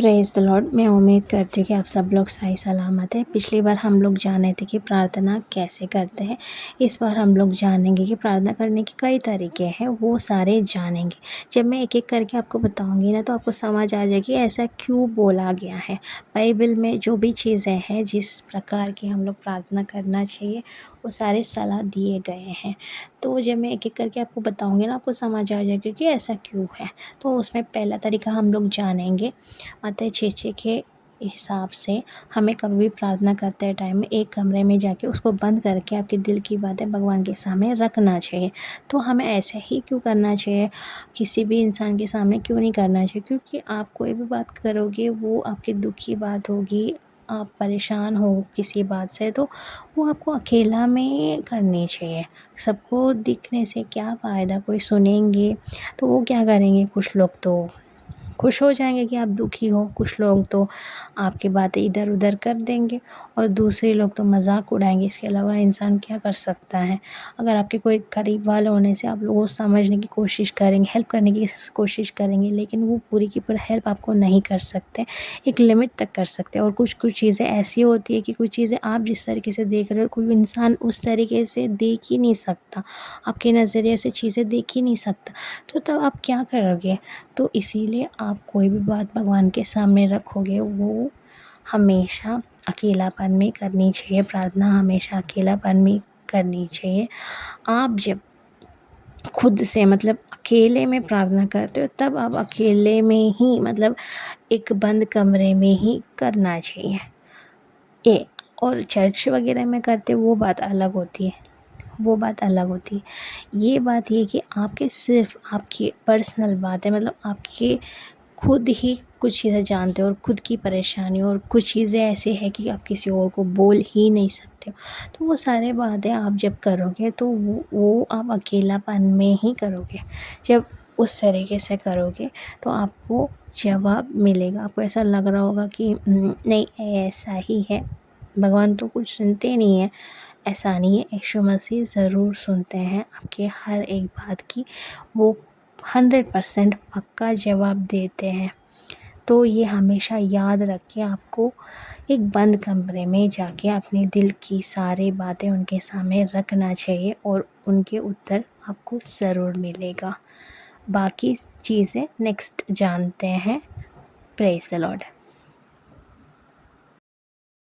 Praise the Lord. मैं उम्मीद करती हूँ कि आप सब लोग सही सलामत हैं। पिछली बार हम लोग जाने थे कि प्रार्थना कैसे करते हैं। इस बार हम लोग जानेंगे कि प्रार्थना करने के कई तरीके हैं, वो सारे जानेंगे। जब मैं एक-एक करके आपको बताऊँगी ना, तो आपको समझ आ जाएगी ऐसा क्यों बोला गया है। बाइबल में जो भी चीज़ें हैं, जिस प्रकार की हम लोग प्रार्थना करना चाहिए, वो सारे सलाह दिए गए हैं। तो जब मैं एक-एक करके आपको बताऊँगी ना, आपको समझ आ जाएगा कि ऐसा क्यों है। तो उसमें पहला तरीका हम लोग जानेंगे, मत्ती 6:6 के हिसाब से हमें कभी भी प्रार्थना करते टाइम में एक कमरे में जाके उसको बंद करके आपके दिल की बातें भगवान के सामने रखना चाहिए। तो हमें ऐसे ही क्यों करना चाहिए, किसी भी इंसान के सामने क्यों नहीं करना चाहिए? क्योंकि आप कोई भी बात करोगे वो आपकी दुःख की बात होगी, आप परेशान हो किसी बात से, तो वो आपको अकेला में करनी चाहिए। सबको दिखने से क्या फ़ायदा, कोई सुनेंगे तो वो क्या करेंगे, कुछ लोग तो खुश हो जाएंगे कि आप दुखी हो, कुछ लोग तो आपकी बातें इधर-उधर कर देंगे और दूसरे लोग तो मज़ाक उड़ाएँगे। इसके अलावा इंसान क्या कर सकता है? अगर आपके कोई करीब वाले होने से आप लोग वो समझने की कोशिश करेंगे, हेल्प करने की कोशिश करेंगे, लेकिन वो पूरी की पूरी हेल्प आपको नहीं कर सकते, एक लिमिट तक कर सकते हैं। और कुछ-कुछ चीज़ें ऐसी होती है कि कुछ चीज़ें आप जिस तरीके से देख रहे हो, कोई इंसान उस तरीके से देख ही नहीं सकता, आपके नज़रिए से चीज़ें देख ही नहीं सकता, तो तब आप क्या करोगे? तो इसीलिए आप कोई भी बात भगवान के सामने रखोगे, वो हमेशा अकेलापन में करनी चाहिए। प्रार्थना हमेशा अकेलापन में करनी चाहिए। आप जब खुद से मतलब अकेले में प्रार्थना करते हो, तब आप अकेले में ही मतलब एक बंद कमरे में ही करना चाहिए। ये और चर्च वगैरह में करते वो बात अलग होती है, वो बात अलग होती है। ये बात ये कि आपके सिर्फ़ आपकी पर्सनल बात है, मतलब आपके खुद ही कुछ चीज़ें जानते हो और खुद की परेशानी, और कुछ चीज़ें ऐसी हैं कि आप किसी और को बोल ही नहीं सकते हो। तो वो सारी बातें आप जब करोगे तो वो आप अकेलापन में ही करोगे। जब उस तरीके से करोगे तो आपको जवाब मिलेगा। आपको ऐसा लग रहा होगा कि नहीं ऐसा ही है, भगवान तो कुछ सुनते नहीं हैं। ऐसा नहीं है, यीशु मसीह ज़रूर सुनते हैं आपकी हर एक बात की। वो 100% पक्का जवाब देते हैं। तो ये हमेशा याद रख के आपको एक बंद कमरे में जाके अपने दिल की सारी बातें उनके सामने रखना चाहिए और उनके उत्तर आपको ज़रूर मिलेगा। बाकी चीज़ें नेक्स्ट जानते हैं। Praise the Lord.